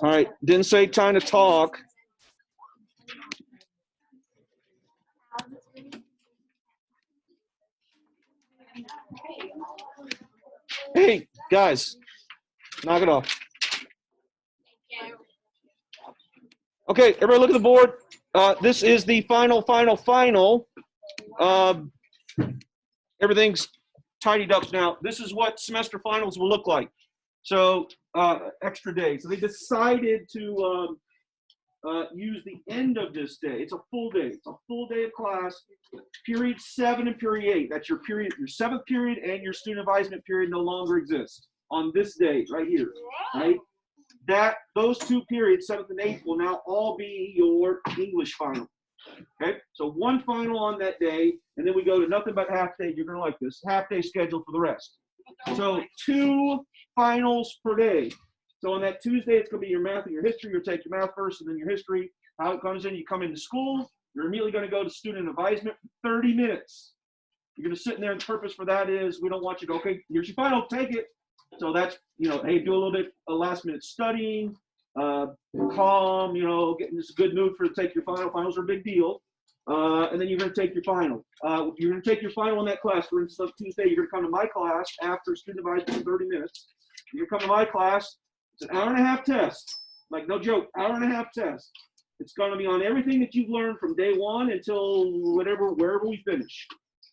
All right, didn't say time to talk. Hey, guys, knock it off. Okay, everybody look at the board. This is the final. Everything's tidied up now. This is what semester finals will look like. So extra day. So they decided to use the end of this day. It's a full day. It's a full day of class. Period 7 and period 8. That's your period. Your 7th period and your student advisement period no longer exist on this day right here. Right. Those 2 periods, 7th and 8th, will now all be your English final. Okay, so 1 final on that day, and then we go to nothing but half day. You're gonna like this half day schedule for the rest. So 2 finals per day. So on that Tuesday, it's gonna be your math and your history. You'll take your math first, and then your history. How it comes in, you come into school. You're immediately gonna go to student advisement for 30 minutes. You're gonna sit in there, and the purpose for that is we don't want you to go, okay, here's your final, take it. So that's, hey, do a little bit of last minute studying, calm, get in this good mood to take your final. Finals are a big deal. And then you're going to take your final. You're going to take your final in that class. For instance, Tuesday, you're going to come to my class after student advisement for 30 minutes. You're going to come to my class. It's an hour-and-a-half test. Like, no joke, hour-and-a-half test. It's going to be on everything that you've learned from day 1 until wherever we finish,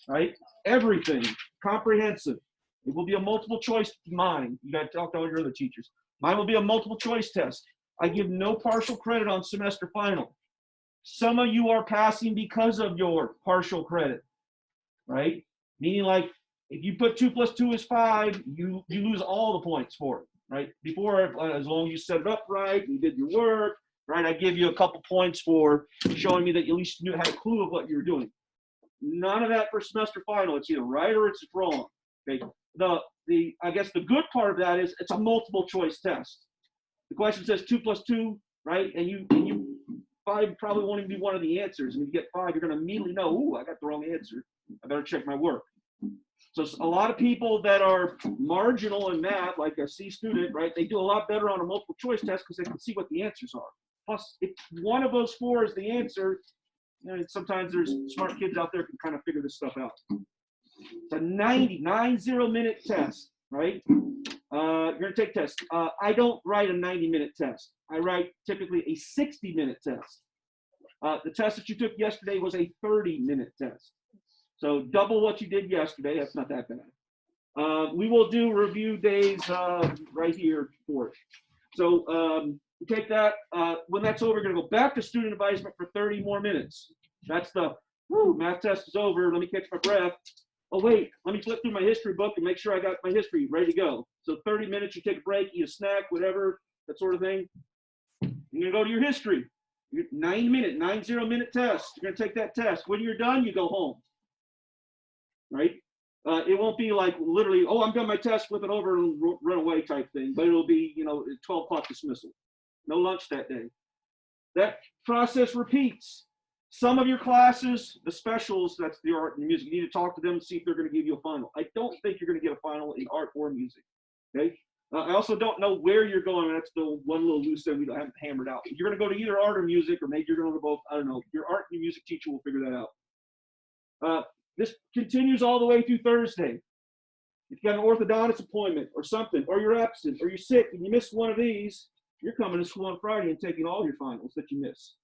right? Everything, comprehensive. It will be a multiple choice. Mine, you got to talk to all your other teachers. Mine will be a multiple choice test. I give no partial credit on semester final. Some of you are passing because of your partial credit, right? Meaning, like, if you put 2 + 2 is 5, you lose all the points for it, right? Before, as long as you set it up right, you did your work, right? I give you a couple points for showing me that you at least had a clue of what you were doing. None of that for semester final. It's either right or it's wrong. Okay. I guess the good part of that is it's a multiple choice test. The question says 2 + 2, right? And you 5 probably won't even be one of the answers. And if you get 5, you're going to immediately know, ooh, I got the wrong answer. I better check my work. So a lot of people that are marginal in math, like a C student, right? They do a lot better on a multiple choice test because they can see what the answers are. Plus, if one of those 4 is the answer, sometimes there's smart kids out there who can kind of figure this stuff out. It's a 90-minute test, right? You're going to take tests. I don't write a 90-minute test. I write typically a 60-minute test. The test that you took yesterday was a 30-minute test. So double what you did yesterday. That's not that bad. We will do review days right here for it. So you take that. When that's over, you're going to go back to student advisement for 30 more minutes. That's the, math test is over. Let me catch my breath. Oh, wait, let me flip through my history book and make sure I got my history ready to go. So 30 minutes, you take a break, eat a snack, whatever, that sort of thing. You're going to go to your history. 90-minute test. You're going to take that test. When you're done, you go home, right? It won't be like literally, oh, I'm done my test, flip it over and run away type thing. But it'll be, 12 o'clock dismissal. No lunch that day. That process repeats. Some of your classes, the specials, that's the art and music, you need to talk to them and see if they're going to give you a final. I don't think you're going to get a final in art or music, okay? I also don't know where you're going. That's the one little loose end we haven't hammered out. If you're going to go to either art or music, or maybe you're going to both, I don't know. Your art and music teacher will figure that out. This continues all the way through Thursday. If you got an orthodontist appointment or something, or you're absent, or you're sick, and you miss one of these, you're coming to school on Friday and taking all your finals that you miss.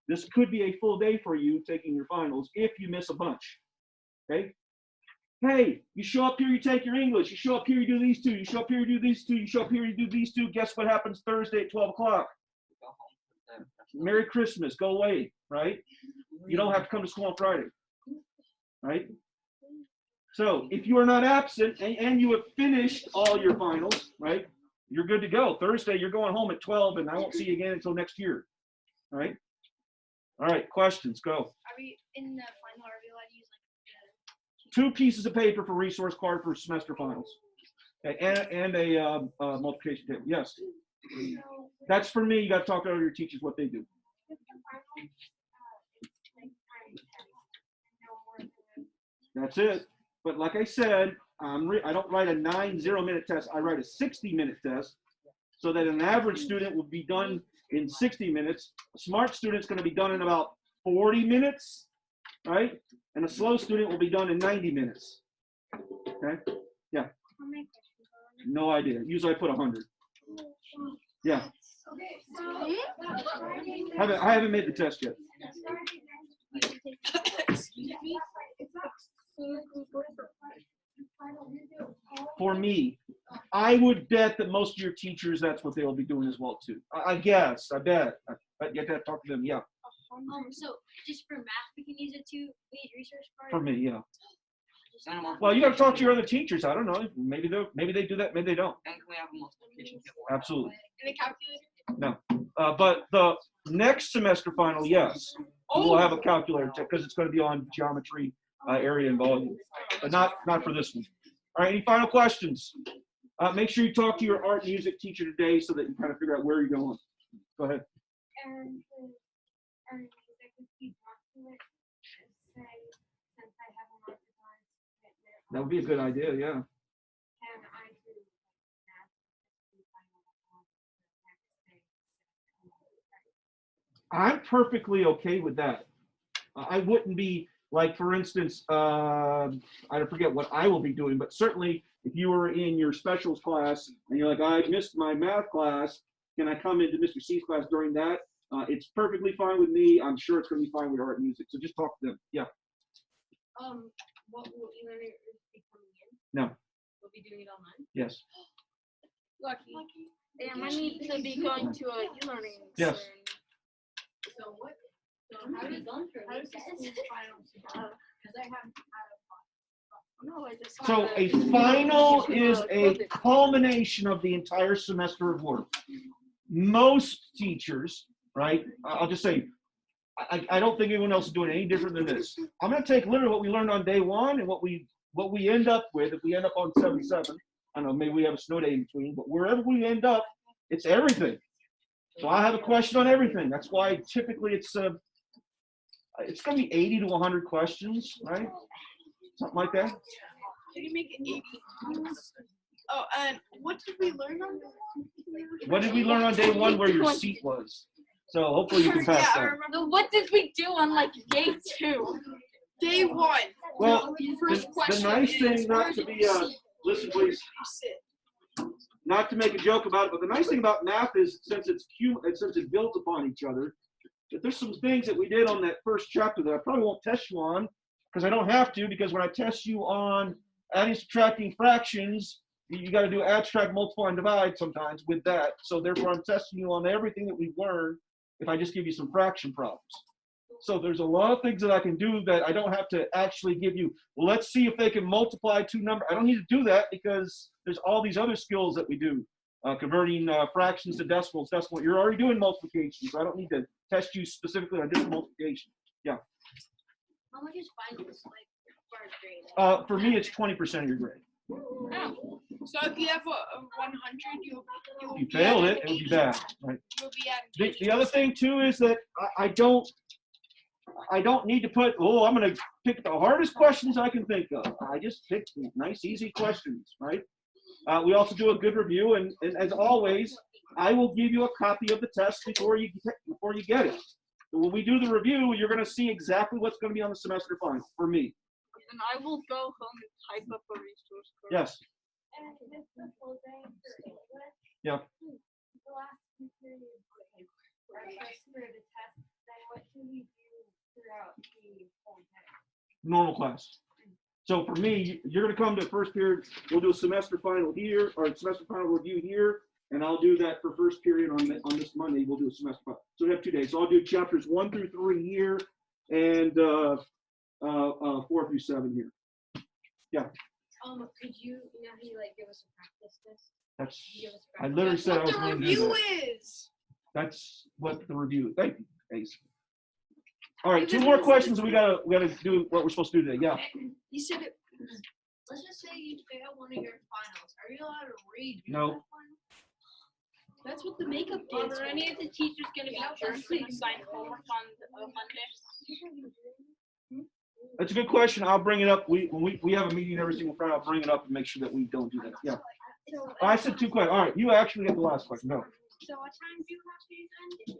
This could be a full day for you taking your finals if you miss a bunch, okay? Hey, you show up here, you take your English. You show up here, you do these 2. You show up here, you do these 2. You show up here, you do these 2. Guess what happens Thursday at 12 o'clock? Merry Christmas, go away, right? You don't have to come to school on Friday, right? So if you are not absent and you have finished all your finals, right, you're good to go. Thursday, you're going home at 12, and I won't see you again until next year, all right? All right, questions, go. Are we in the final? Are we allowed to use 2 pieces of paper for resource card for semester finals, okay, and a multiplication table? Yes. That's for me. You got to talk to your teachers what they do. That's it. But like I said, I don't write a 90-minute test. I write a 60-minute test so that an average student will be done in 60 minutes. A smart student's going to be done in about 40 minutes, right? And a slow student will be done in 90 minutes. Okay? Yeah. No idea. Usually I put 100. Yeah. I haven't made the test yet. For me, I would bet that most of your teachers, that's what they'll be doing as well too. I guess. I bet. But you have to talk to them. Yeah. So just for math, we can use it to read research part. For me, yeah. Well, you got to talk to your other teachers. I don't know. Maybe they do that. Maybe they don't. And can we have a multiplication table? Absolutely. And the calculator. No. But the next semester final, yes, we'll have a calculator because it's going to be on geometry, area, and volume, but not for this one. All right. Any final questions? Make sure you talk to your art music teacher today so that you kind of figure out where you're going. Go ahead. And music would be brought to it, say, since I have a marketplace commitment. That would be a good idea. Yeah. Can I do math the final the next day? I'm perfectly okay with that. I wouldn't be like, for instance, I don't forget what I will be doing, but certainly if you were in your specials class and you're like, I missed my math class, can I come into Mr. C's class during that? It's perfectly fine with me. I'm sure it's going to be fine with art music. So just talk to them. Yeah. What will e-learning be coming in? No. We'll be doing it online? Yes. Lucky. Damn, I need to be going to a e-learning. Yes. So what? So How does the school finals go? Because I haven't had No, I just. So a final is a culmination of the entire semester of work. Most teachers, right? I'll just say, I don't think anyone else is doing any different than this. I'm going to take literally what we learned on day one and what we end up with. If we end up on 7-7, I don't know, maybe we have a snow day in between, but wherever we end up, it's everything. So I have a question on everything. That's why typically it's going to be 80 to 100 questions, right? Something like that. Can you make it 80? Oh, and what did we learn on? What did we learn on day one where your seat was? So hopefully you can pass Yeah, I that. remember. So what did we do on like day 2? Day 1. Well, First the question nice is, thing, where not to do be, you sit? listen please, You sit. not to make a joke about it, but the nice thing about math is since it builds upon each other, that there's some things that we did on that first chapter that I probably won't test you on because I don't have to, because when I test you on adding, subtracting fractions, you got to do add, subtract, multiply, and divide sometimes with that. So therefore, I'm testing you on everything that we've learned if I just give you some fraction problems. So there's a lot of things that I can do that I don't have to actually give you. Well, let's see if they can multiply two numbers. I don't need to do that because there's all these other skills that we do. Converting fractions to decimals. You're already doing multiplication, so I don't need to test you specifically on different multiplication. Yeah. How much is finals like for a grade? For me, it's 20% of your grade. Oh. So if you have a 100, you'll You be failed at it, an it would be 80. bad, right? You'll be at The other thing too is that I don't need to put, oh, I'm going to pick the hardest questions I can think of. I just pick nice, easy questions, right? We also do a good review, and as always, I will give you a copy of the test before you get it. So when we do the review, you're going to see exactly what's going to be on the semester final for me. And I will go home and type up a resource code. Yes. And it's the full day for English. Yeah. The last 2 periods are just for the test. Then what do we do throughout the whole day? Normal class. So for me, you're going to come to first period. We'll do a semester final here, or semester final review here, and I'll do that for first period on this Monday. We'll do a semester final. So we have 2 days. So I'll do chapters 1 through 3 here, and 4 through 7 here. Yeah. Could you know how you like give us a practice test? That's. Give us a I practice literally test? said I what was the going to do review that. is. That's what the review is. Thank you, Ace. All right, 2 more questions, and we gotta do what we're supposed to do today. Yeah. You said it. Let's just say you fail one of your finals. Are you allowed to read? No. That's what the makeup Are kids. there any of the teachers going to be jerks and assign homework on Monday? That's a good question. I'll bring it up. When we have a meeting every single Friday, I'll bring it up and make sure that we don't do that. Yeah. I said 2 questions. All right, you actually get the last question. No. So what time do you have to end?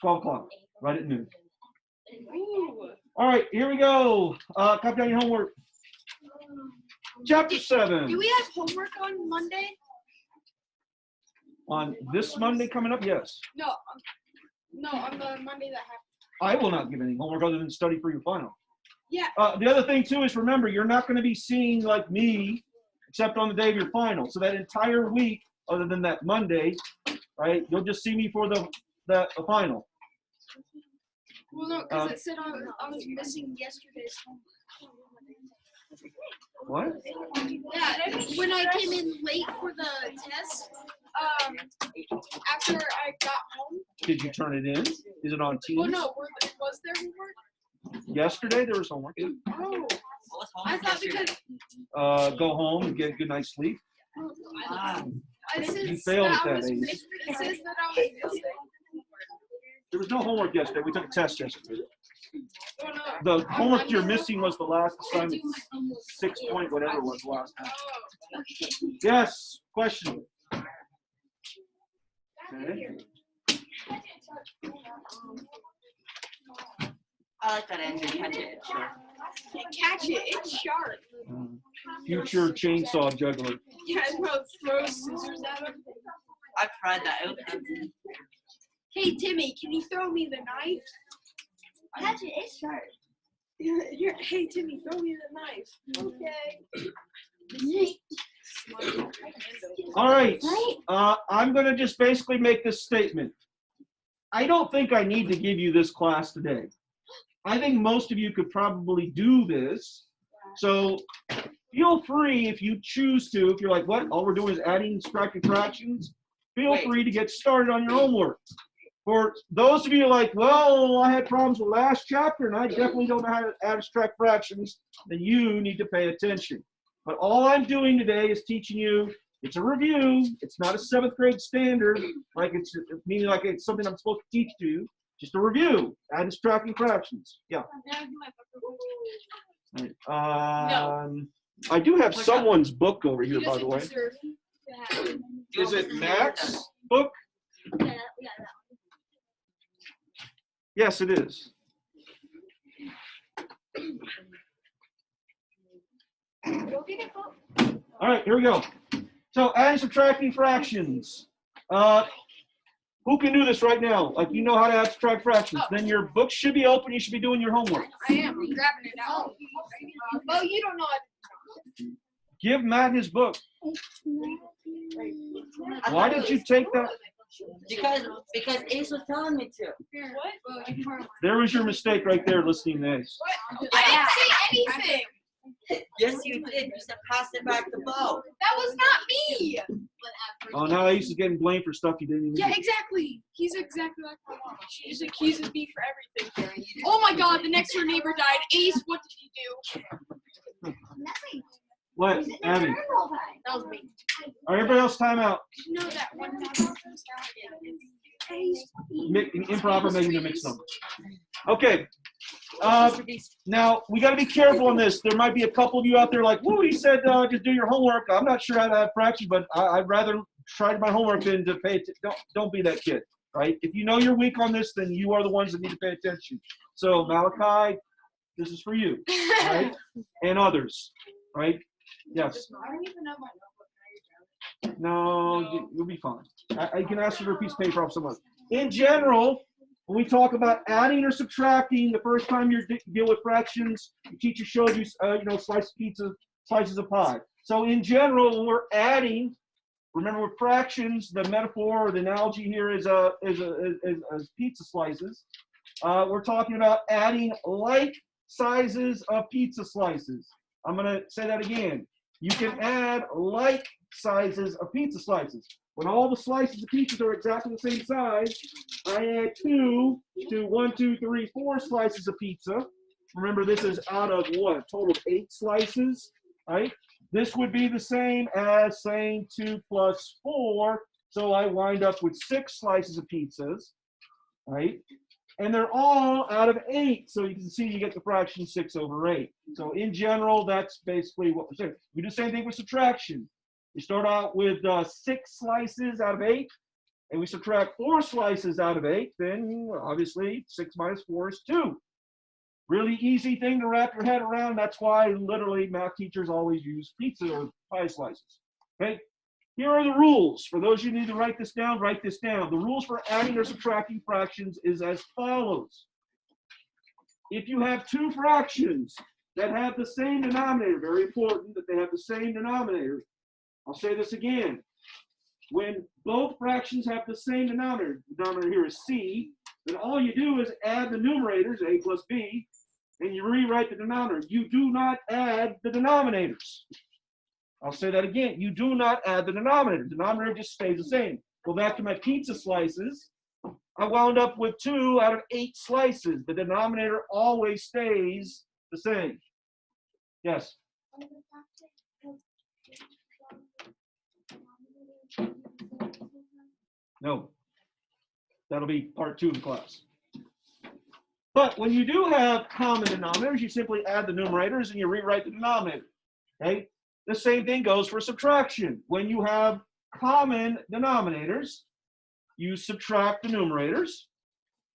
12 o'clock, right at noon. Ooh. All right, here we go. Copy down your homework. Chapter 7. Do we have homework on Monday? On this Monday coming up, yes. No, on the Monday that happened. I will not give any homework other than study for your final. Yeah. The other thing, too, is remember, you're not going to be seeing like me, except on the day of your final. So that entire week, other than that Monday, right, you'll just see me for the final. Well, no, because it said I was missing yesterday's homework. What? Yeah, when I came in late for the test, After I got home. Did you turn it in? Is it on Teams? Well, no, was there homework? Yesterday, there was homework. Oh. I thought because Go home and get a good night's sleep. it says You failed that at I that was age. missing. It says that I was missing. There was no homework yesterday. We took a test yesterday. Oh, no. The homework you're missing was the last assignment, 6 point whatever it was last time. Oh. Yes, question. Okay. I like that answer. Catch it. Sure. Catch it. It's sharp. Future chainsaw juggler. Yeah, and I'll throw scissors at him. I've tried that. It was Hey, Timmy, can you throw me the knife? Catch it, it's sharp. Here, hey, Timmy, throw me the knife. Okay. All right. I'm going to just basically make this statement. I don't think I need to give you this class today. I think most of you could probably do this. So feel free if you choose to, if you're like, what? All we're doing is adding subtracting fractions. Feel free to get started on your homework. For those of you like, well, I had problems with last chapter and I definitely don't know how to abstract fractions, then you need to pay attention. But all I'm doing today is teaching you, it's a review. It's not a 7th grade standard, like it's meaning like it's something I'm supposed to teach to you. Just a review, add and subtracting fractions. Yeah. I do have someone's book over here, by the way. Is it Matt's book? Yes, it is. All right, here we go. So adding, subtracting fractions. Who can do this right now? Like, you know how to add, subtract fractions. Then your book should be open. You should be doing your homework. I am. I'm grabbing it out. Oh, you don't know how to. Give Matt his book. Why did you take that? Because Ace was telling me to. What? There was your mistake right there, listening to Ace. What? I didn't say anything. Yes, you did. You said pass it back to Bo. That was not me. Oh, now Ace is getting blamed for stuff he didn't even Yeah, do. exactly. He's exactly like my mom. She just accuses me for everything. Oh my God! The next door neighbor died. Ace, what did he do? Nothing. What, Abby? That was me. All right, everybody else, time out. You know that one time. Ace. Improper making a mixed number. Okay. Now, we got to be careful on this. There might be a couple of you out there like, whoa, he said just do your homework. I'm not sure how to add fractions, but I'd rather try my homework than to pay attention. Don't be that kid, right? If you know you're weak on this, then you are the ones that need to pay attention. So, Malachi, this is for you, right? And others, right? Yes. I don't even know my notebook. No, you'll be fine. I can ask you for a piece of paper off someone. In general, when we talk about adding or subtracting, the first time you deal with fractions, the teacher showed you, slice of pizza, slices of pie. So in general, when we're adding, remember with fractions, the metaphor or the analogy here is pizza slices. We're talking about adding like sizes of pizza slices. I'm going to say that again. You can add like sizes of pizza slices. When all the slices of pizzas are exactly the same size, I add 2 to 1, 2, 3, 4 slices of pizza. Remember, this is out of what? A total of 8 slices, right? This would be the same as saying 2 plus 4. So I wind up with 6 slices of pizzas, right? and they're all out of 8. So you can see you get the fraction 6/8. So in general, that's basically what we're saying. We do the same thing with subtraction. We start out with 6 slices out of 8, and we subtract 4 slices out of 8. Then obviously 6 minus 4 is 2. Really easy thing to wrap your head around. That's why literally math teachers always use pizza or pie slices. Okay. Here are the rules. For those of you who need to write this down, write this down. The rules for adding or subtracting fractions is as follows. If you have 2 fractions that have the same denominator, very important that they have the same denominator. I'll say this again. When both fractions have the same denominator here is C, then all you do is add the numerators, A plus B, and you rewrite the denominator. You do not add the denominators. I'll say that again. You do not add the denominator. The denominator just stays the same. Go back to my pizza slices. I wound up with 2 out of 8 slices. The denominator always stays the same. Yes? No. That'll be part 2 of the class. But when you do have common denominators, you simply add the numerators and you rewrite the denominator. Okay? The same thing goes for subtraction. When you have common denominators, you subtract the numerators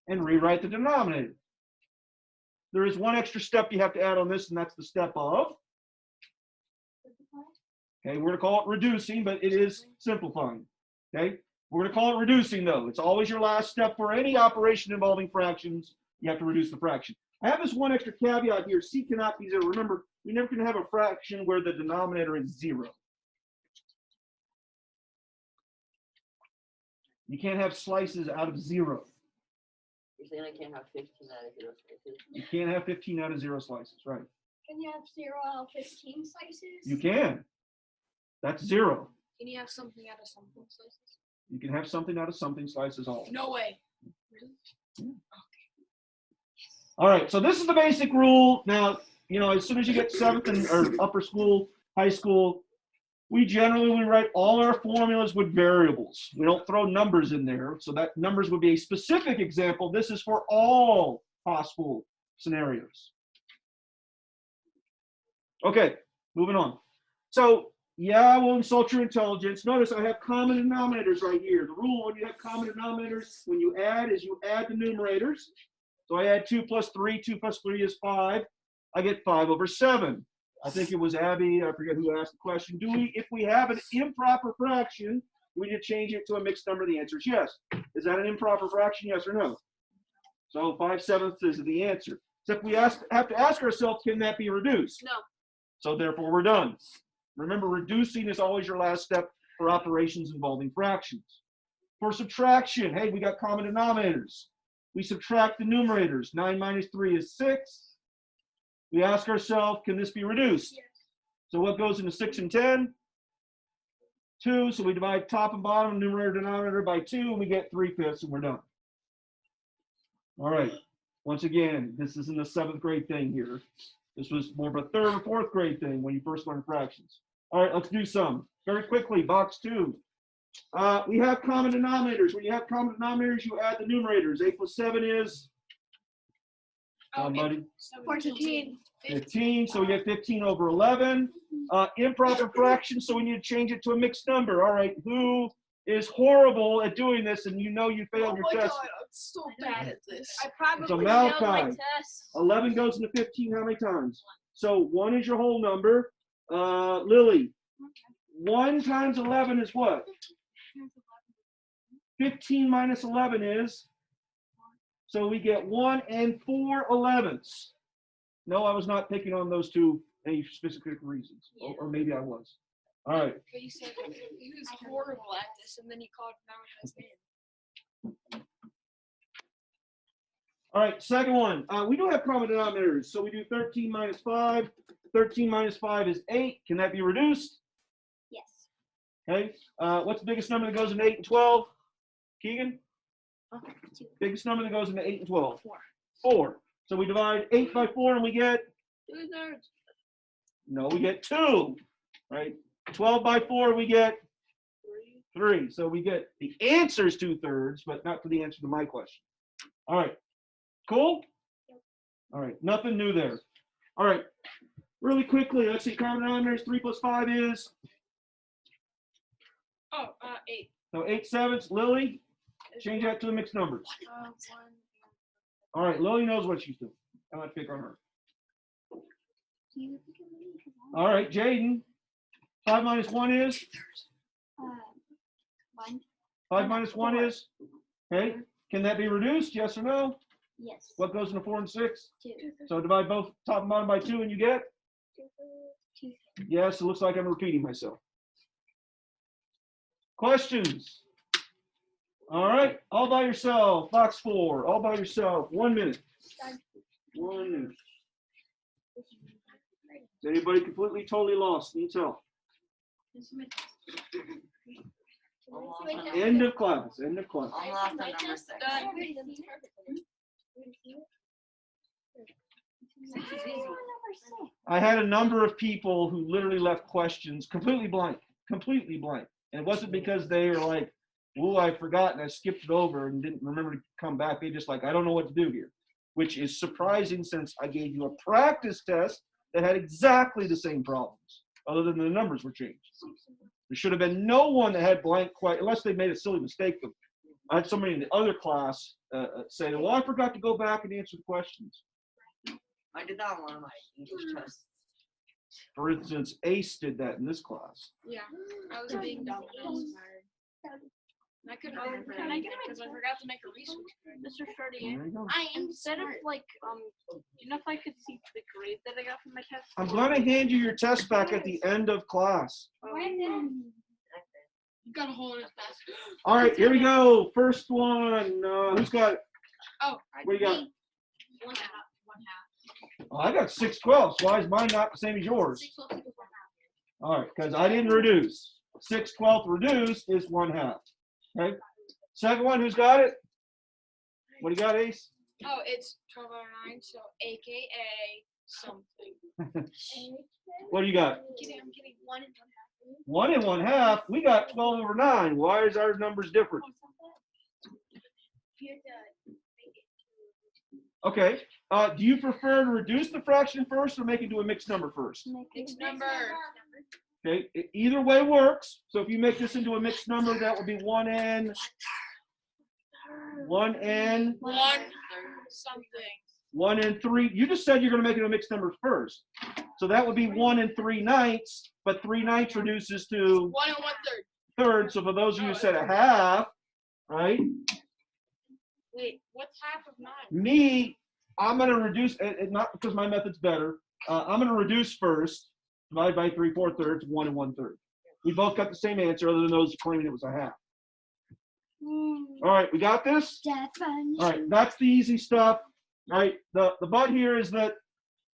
and rewrite the denominator. There is one extra step you have to add on this, and that's the step of. Okay, we're going to call it reducing, but it is simplifying. Okay, we're going to call it reducing, though. It's always your last step for any operation involving fractions. You have to reduce the fraction. I have this one extra caveat here. C cannot be 0. Remember, we never can have a fraction where the denominator is 0. You can't have slices out of 0. You're saying I can't have 15 out of 0 slices? You can't have 15 out of 0 slices, right? Can you have 0 out of 15 slices? You can. That's 0. Can you have something out of something slices? You can have something out of something slices all. No way. Really? Yeah. All right, so this is the basic rule. Now, you know, as soon as you get 7th or upper school, high school, we generally write all our formulas with variables. We don't throw numbers in there. So that numbers would be a specific example. This is for all possible scenarios. Okay, moving on. So, yeah, I will insult your intelligence. Notice I have common denominators right here. The rule when you have common denominators, when you add, is you add the numerators. So I add 2 plus 3. 2 plus 3 is 5. I get 5/7. I think it was Abby, I forget who asked the question. If we have an improper fraction, do we need to change it to a mixed number? The answer is yes. Is that an improper fraction, yes or no? So 5/7 is the answer. Except we have to ask ourselves, can that be reduced? No. So therefore we're done. Remember, reducing is always your last step for operations involving fractions. For subtraction, hey, we got common denominators. We subtract the numerators. 9 minus 3 is 6. We ask ourselves, can this be reduced? Yes. So what goes into 6 and 10? 2. So we divide top and bottom, numerator, denominator by 2, and we get 3/5, and we're done. All right. Once again, this isn't a 7th grade thing here. This was more of a 3rd or 4th grade thing when you first learned fractions. All right, let's do some. Very quickly, box 2. We have common denominators. When you have common denominators, you add the numerators. 8 plus 7 is? Somebody? 14. 15, so we get 15/11. Improper fraction, so we need to change it to a mixed number. All right, who is horrible at doing this and you know you failed your test? God, I'm so bad at this. I probably So failed my Malachi, test. 11 goes into 15 how many times? So 1 is your whole number. Lily, 1 times 11 is what? 15 minus 11 is? So we get 1 and 4/11ths. No, I was not picking on those two any specific reasons, or maybe I was. All right. But you said he was horrible at this, and then he called Malachi's name. All right, second one. We do have common denominators, so we do 13 minus 5. 13 minus 5 is 8. Can that be reduced? Yes. Okay. What's the biggest number that goes into 8 and 12? Keegan? Biggest number that goes into 8 and 12? 4. 4. So we divide 8 by 4 and we get? 2/3. No, we get 2. Right? 12 by 4 we get? 3. So we get the answer is 2/3, but not for the answer to my question. All right. Cool? All right, nothing new there. All right, really quickly, let's see, common denominators, 3 plus 5 is? Oh, 8. So 8/7. Lily, change that to the mixed numbers. 1. All right, Lily knows what she's doing. I'm going to pick on her. All right, Jaden, 5 minus 1 is? 1. 5 minus 1 is? Okay, can that be reduced, yes or no? Yes. What goes into 4 and 6? 2. So divide both top and bottom by 2 and you get? 2. Yes, it looks like I'm repeating myself. Questions? All right, all by yourself, box 4, all by yourself, 1 minute. 1 minute. Is anybody completely, totally lost? Needs help? End of class, end of class. I'm lost on number 6. I had a number of people who literally left questions completely blank, completely blank. And it wasn't because they were like, oh, I forgot and I skipped it over and didn't remember to come back. They just like, I don't know what to do here, which is surprising since I gave you a practice test that had exactly the same problems, other than the numbers were changed. There should have been no one that had blank quite, unless they made a silly mistake. I had somebody in the other class say, well, I forgot to go back and answer the questions. I did that on one of my English tests. For instance, Ace did that in this class. Yeah, I was being dumb and I was tired. I couldn't remember anything because I forgot to make a research. Mr. Shorty, There you go. instead of like, you know, if I could see the grade that I got from my test. I'm going to hand you your test back at the end of class. You got a hole in his basket. All right, here we go. First one. Who's got it? Oh, What do you got? 1 half. 1 half. Oh, I got 6/12. Why is mine not the same as yours? 6 plus 6 is 1 half. All right, because I didn't reduce. 6/12 reduced is 1/2. Okay. Second one, who's got it? What do you got, Ace? Oh, it's 12 over 9, so AKA something. What do you got? I'm kidding. 1 and 1 half. 1 and 1/2. We got 12 over 9. Why is our numbers different? Okay. Do you prefer to reduce the fraction first or make it to a mixed number first? Mixed number. Okay. Either way works. So if you make this into a mixed number, that would be 1 and 1 something. 1 and 3. You just said you're going to make it a mixed number first. So that would be 1 and 3/9, but 3/9 reduces to 1 and 1/3. third. So for those of you who said a half, right? Wait, what's half of 9? Me, I'm going to reduce, not because my method's better. I'm going to reduce first, divide by 3/4, 1 and 1/3. We both got the same answer, other than those claiming it was a half. All right, we got this? All right, that's the easy stuff. All right, the but here is that,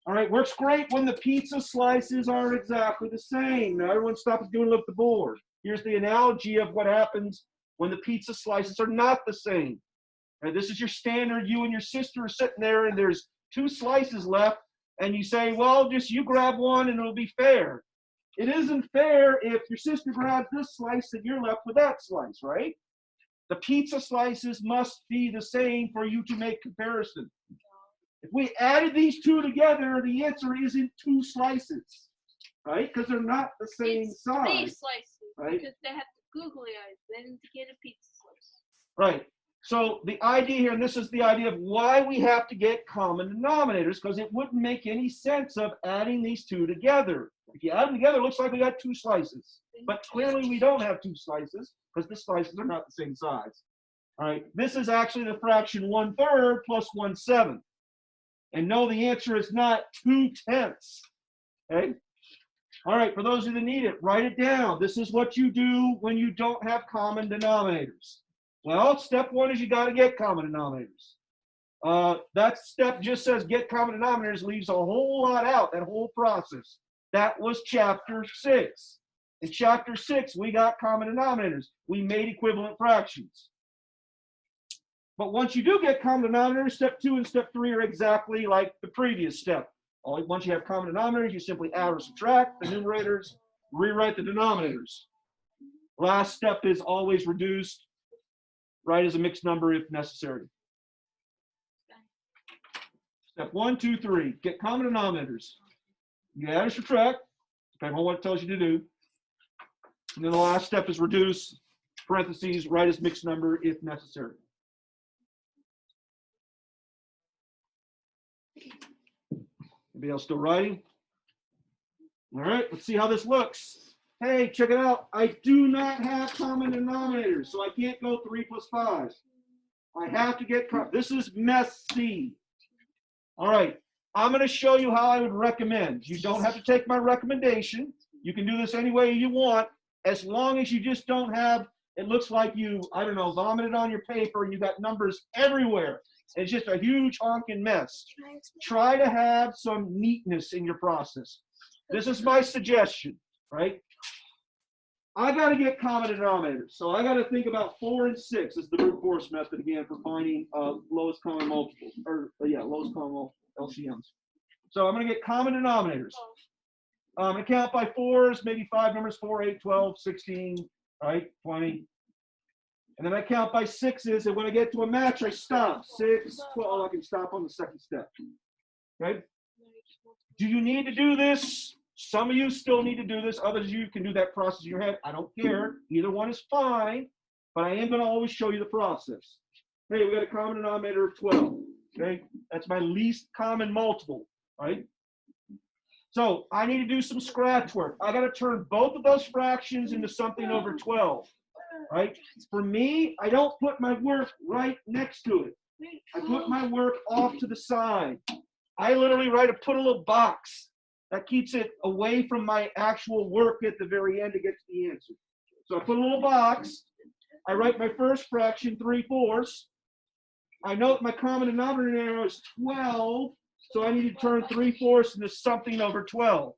all right, works great when the pizza slices aren't exactly the same. Now everyone stop and do look at the board. Here's the analogy of what happens when the pizza slices are not the same. And this is your standard. You and your sister are sitting there and there's 2 slices left and you say, well, just you grab one and it'll be fair. It isn't fair if your sister grabs this slice and you're left with that slice, right? The pizza slices must be the same for you to make comparison. If we added these 2 together, the answer isn't 2 slices, right? Because they're not the same It's size. 3 slices. Right? Because they have the googly eyes. They didn't get a pizza slice. Right. So the idea here, and this is the idea of why we have to get common denominators, because it wouldn't make any sense of adding these 2 together. If you add them together, it looks like we got 2 slices. But clearly we don't have 2 slices because the slices are not the same size. All right. This is actually the fraction 1/3 plus 1/7. And no, the answer is not 2/10. Okay. All right. For those of you that need it, write it down. This is what you do when you don't have common denominators. Well, step 1 is you got to get common denominators. That step just says get common denominators, leaves a whole lot out, that whole process. That was chapter 6. In chapter 6, we got common denominators. We made equivalent fractions. But once you do get common denominators, step 2 and step 3 are exactly like the previous step. Once you have common denominators, you simply add or subtract the numerators, rewrite the denominators. Last step is always reduced. Write as a mixed number if necessary. Step 1, 2, 3. Get common denominators. You add or subtract, depending on what it tells you to do. And then the last step is reduce, parentheses, write as mixed number if necessary. Anybody else still writing? All right, let's see how this looks. Hey, check it out. I do not have common denominators, so I can't go 3 plus 5. I have to get, this is messy. All right, I'm going to show you how I would recommend. You don't have to take my recommendation. You can do this any way you want, as long as you just don't have, it looks like you, I don't know, vomited on your paper and you got numbers everywhere. It's just a huge honking mess. Try to have some neatness in your process. This is my suggestion, right? I got to get common denominators. So I got to think about 4 and 6 as the brute force method again for finding lowest common multiples, or lowest common LCMs. So I'm going to get common denominators. I count by 4s, maybe 5 numbers, 4, 8, 12, 16, right, 20. And then I count by 6s, and when I get to a match, I stop. 6, 12, I can stop on the second step. Okay? Do you need to do this? Some of you still need to do this. Others of you can do that process in your head. I don't care. Either one is fine, but I am going to always show you the process. Hey, we got a common denominator of 12. Okay? That's my least common multiple, right? So I need to do some scratch work. I got to turn both of those fractions into something over 12, right? For me, I don't put my work right next to it. I put my work off to the side. I literally put a little box that keeps it away from my actual work at the very end to get to the answer. So I put a little box. I write my first fraction, 3/4. I know that my common denominator is 12. So I need to turn 3/4 into something over 12.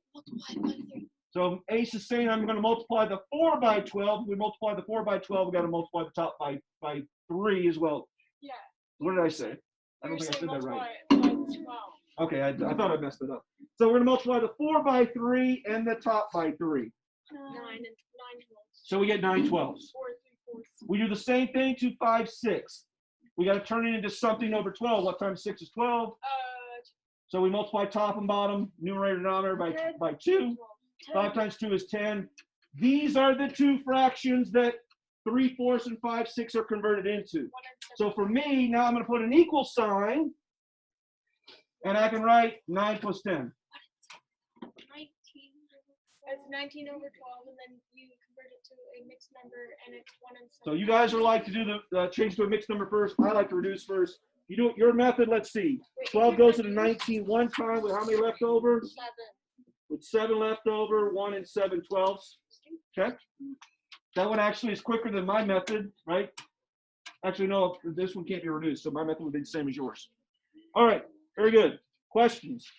So Ace is saying I'm going to multiply the 4 by 12. If we multiply the 4 by 12, we've got to multiply the top by 3 as well. Yeah. What did I say? I don't think I said that right. By 12. Okay, I thought I messed it up. So we're going to multiply the 4 by 3 and the top by 3. 9 and 9 So we get 9/12. 4 3/4. We do the same thing to 5/6. We got to turn it into something over 12. What times 6 is 12? So we multiply top and bottom, numerator, denominator by 2. 5 times 2 is 10. These are the two fractions that 3/4 and 5/6 are converted into. So for me, now I'm going to put an equal sign, and I can write 9 plus 10. 19. It's 19 over 12, and then you convert it to a mixed number, and it's 1 and 7. So you guys are like to do the change to a mixed number first. I like to reduce first. You do it your method. Let's see. 12 goes into 19 one time with how many left over? 7. With 7 left over, 1 and 7/12. Okay. That one actually is quicker than my method, right? Actually, no, this one can't be reduced, so my method would be the same as yours. All right, very good. Questions?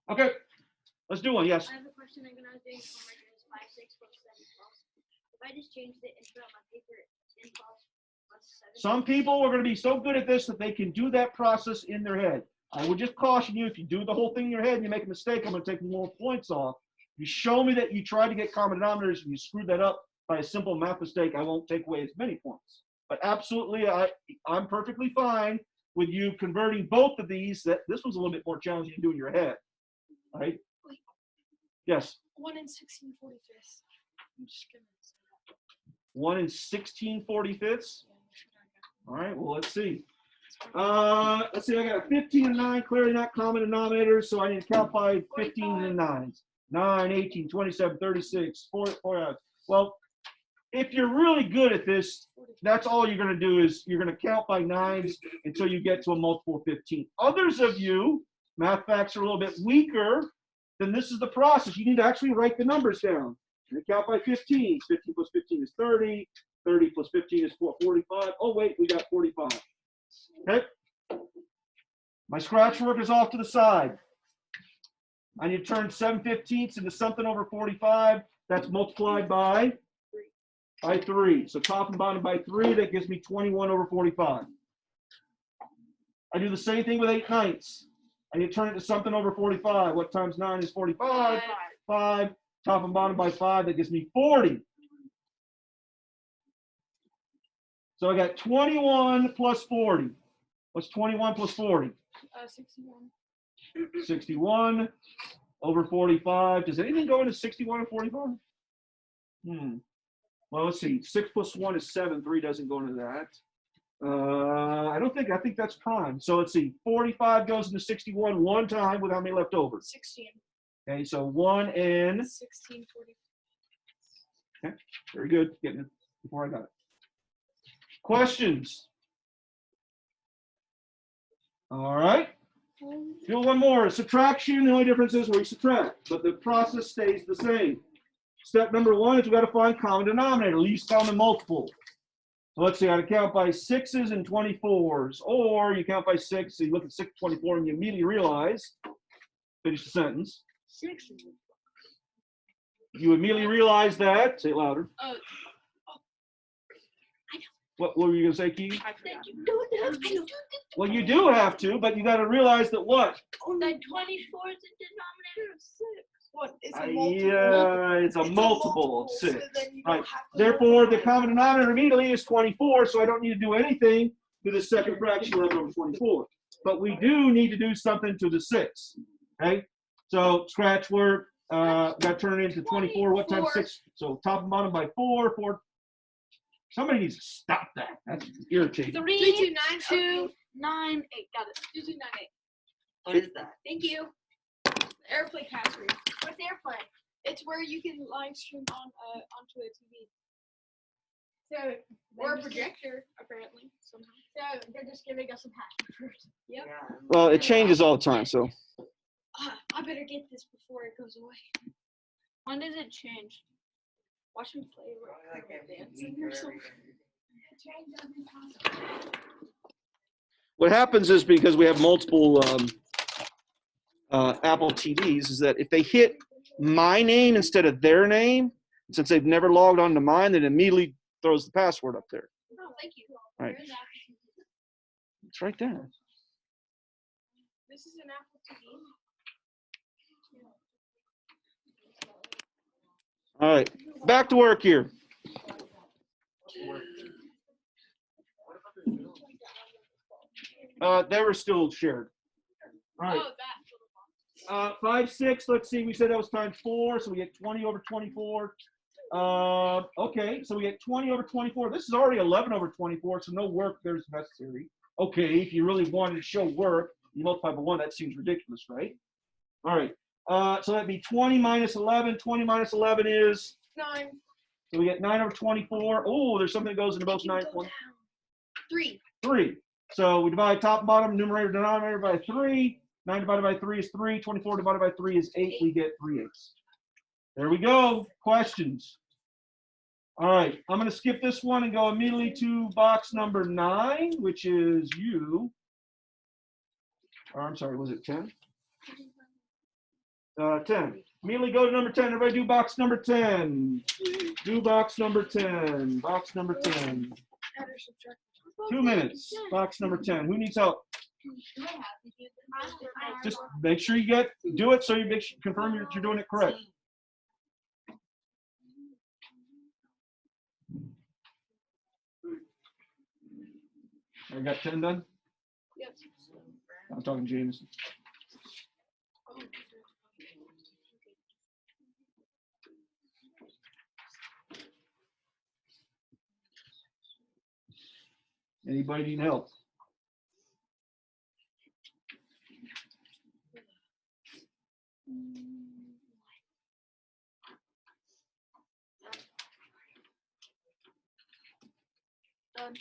Okay, let's do one. Yes. I have a question. I'm gonna do for my grades 5, 6, 4, 7, 12. If I just change the intro on my paper, it's 10, 12 plus 7. Some people are going to be so good at this that they can do that process in their head. I would just caution you, if you do the whole thing in your head and you make a mistake, I'm going to take more points off. You show me that you tried to get common denominators and you screwed that up by a simple math mistake, I won't take away as many points. But absolutely, I'm perfectly fine with you converting both of these. This was a little bit more challenging to do in your head, right? Yes? 1 and 16/45. I'm just gonna say that. 1 and 16/45. All right, well, let's see. Let's see, I got a 15 and 9, clearly not common denominators, so I need to count by 15 and 9s. 9, 18, 27, 36, 4. Well, if you're really good at this, that's all you're going to do is you're going to count by 9s until you get to a multiple of 15. Others of you, math facts are a little bit weaker, then this is the process. You need to actually write the numbers down. You count by 15. 15 plus 15 is 30. 30 plus 15 is 45. Oh, wait, we got 45. Okay. My scratch work is off to the side. I need to turn 7/15 into something over 45. That's multiplied by 3. So top and bottom by 3. That gives me 21 over 45. I do the same thing with 8/9. I need to turn it to something over 45. What times 9 is 45? 5. Top and bottom by 5. That gives me 40. So I got 21 plus 40. What's 21 plus 40? 61. 61 over 45. Does anything go into 61 and 45? Well, let's see. 6 plus 1 is 7. 3 doesn't go into that. I think that's prime. So let's see. 45 goes into 61 one time with how many left over? 16. Okay, so 1 and 16, 40. okay, very good. Getting it before I got it. Questions? All right. Do one more. Subtraction, the only difference is we subtract, but the process stays the same. Step number 1 is we got to find common denominator, least common multiple. So let's see, I count by 6s and 24s, or you count by 6, so you look at 6, 24, and you immediately realize, finish the sentence. 6. You immediately realize that, say it louder. What were you going to say, Keith? I forgot. You don't have to. Well, you do have to, but you got to realize that what? Oh, that 24 is the denominator of 6. What? It's a Yeah, it's a It's multiple of so 6. then you Right. don't have to Therefore, the multiply. common denominator immediately is 24, so I don't need to do anything to the second fraction 11 over 24. But we do need to do something to the 6. Okay? So scratch word, got to turn it into 24. What times 6? So top and bottom by 4. 4. Somebody needs to stop that. That's irritating. 3, 2, 9, 2, 9, 8. Got it. 2, 2, 9, 8. What is that? Thank you. Airplane password. What's airplane? It's where you can live stream on onto a TV So, or a projector, apparently somehow. so they're just giving us a password first. Yep. Yeah. Well, it changes all the time, so. I better get this before it goes away. When does it change? Watch me play Like every dancing week or or something. What happens is because we have multiple Apple TVs, is that if they hit my name instead of their name, since they've never logged on to mine, then it immediately throws the password up there. Oh, thank you. Right. Where's that? It's right there. This is an Apple TV. All right, back to work here. They were still shared. All right. Oh, that. 5, 6, let's see, we said that was times 4, so we get 20 over 24. Okay, so we get 20 over 24. This is already 11 over 24, so no work there's necessary. Okay, if you really wanted to show work, you multiply by 1, that seems ridiculous, right? All right, so that'd be 20 minus 11. 20 minus 11 is, 9. so we get 9 over 24. Oh, there's something that goes into both 9 and 1. 3. 3. So we divide top and bottom, numerator, denominator by 3. 9 divided by 3 is 3. 24 divided by 3 is 8. We get 3/8. There we go. Questions? All right. I'm going to skip this one and go immediately to box number 9, which is you. Or I'm sorry, was it 10? 10. Immediately go to number 10. Everybody do box number 10. Do box number 10. Box number 10. 2 minutes. Box number 10. Who needs help? Just make sure you do it so you confirm you're doing it correct. I got 10 done? Yes. I'm talking James. Anybody need help? Done.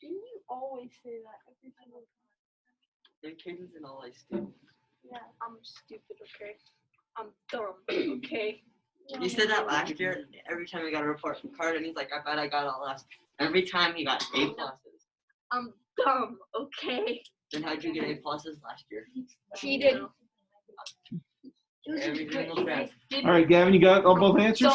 Didn't you always say that every single time? Your kids and all I stupid. Yeah, I'm stupid, okay? I'm dumb, okay? He said that last year. Every time he got a report card, and he's like, "I bet I got all F's." Every time he got A pluses. I'm dumb, okay? Then how'd you get A pluses last year? Cheated. Every single time. All right, Gavin, you got all both answers?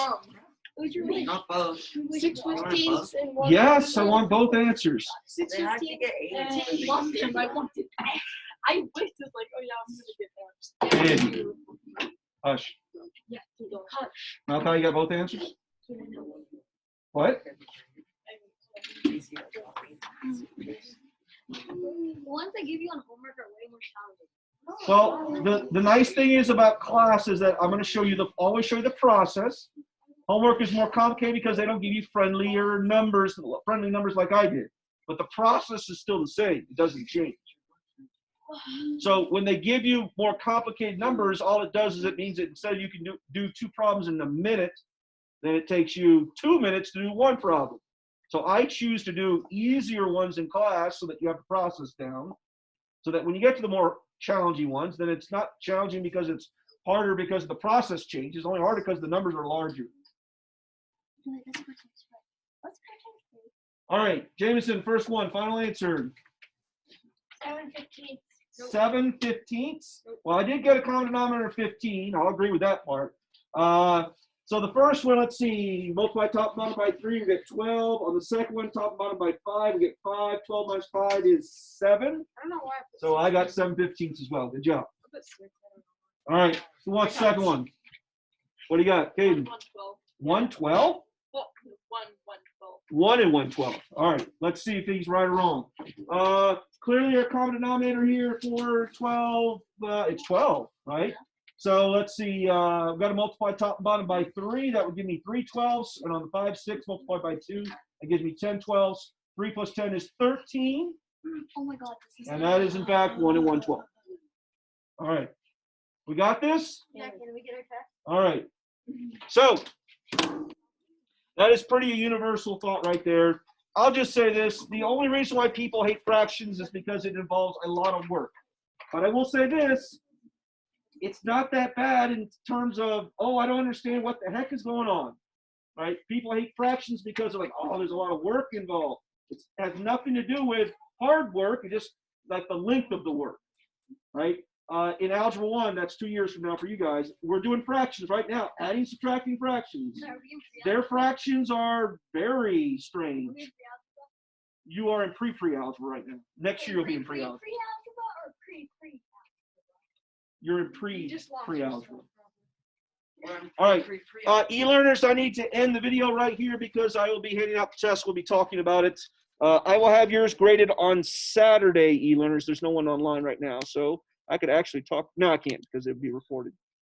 Who's your right? Not both. 6/15 and 1. Yes, I want both answers. They have to 6/15 get and 80. London. I wanted. I wished it was like, oh yeah, I'm gonna get that. Andy. Hush. Yeah, hush. Malachi, you got both answers? What? The ones I give you on homework are way more challenging. Well, the nice thing is about class is that I'm going to show you always show you the process. Homework is more complicated because they don't give you friendly numbers like I did. But the process is still the same. It doesn't change. So when they give you more complicated numbers, all it does is it means that instead you can do 2 problems in a minute, then it takes you 2 minutes to do 1 problem. So I choose to do easier ones in class so that you have the process down. So that when you get to the more challenging ones, then it's not challenging because it's harder because the process changes. It's only harder because the numbers are larger. All right, Jameson, first one, final answer. 7/15. 7/15. Well, I did get a common denominator of 15. I'll agree with that part. So the first one, let's see, multiply top and bottom by 3, we get 12. On the second one, top and bottom by 5, we get 5. 12 minus 5 is 7. I don't know why. So I got 7/15 as well. Good job. I put 6, I don't All right, who wants the second one? What do you got, know. Caden? 112. 112? Well, 112. 1 and 112. All right, let's see if he's right or wrong. Clearly our common denominator here for 12, it's 12, right? So let's see, I've got to multiply top and bottom by 3. That would give me 3 12s. And on the 5, 6 multiplied by 2, that gives me 10 12s. 3 plus 10 is 13. Oh my god, this is And that is, in fact, 1 and 112. All right. We got this? Yeah, can we get our test? All right. So that is pretty a universal thought right there. I'll just say this. The only reason why people hate fractions is because it involves a lot of work. But I will say this. It's not that bad in terms of, oh, I don't understand what the heck is going on, right? People hate fractions because of like, oh, there's a lot of work involved. It has nothing to do with hard work. It's just like the length of the work, right? In Algebra 1, that's 2 years from now for you guys, we're doing fractions right now, adding, subtracting fractions. Their fractions are very strange. You are in pre-algebra right now. Next year you'll be in pre-algebra. Pre-algebra or pre-algebra? You're in You just lost pre-algebra. yourself. All right, e-learners, I need to end the video right here because I will be handing out the test. We'll be talking about it. I will have yours graded on Saturday, e-learners. There's no one online right now, so I could actually talk. No, I can't because it would be recorded.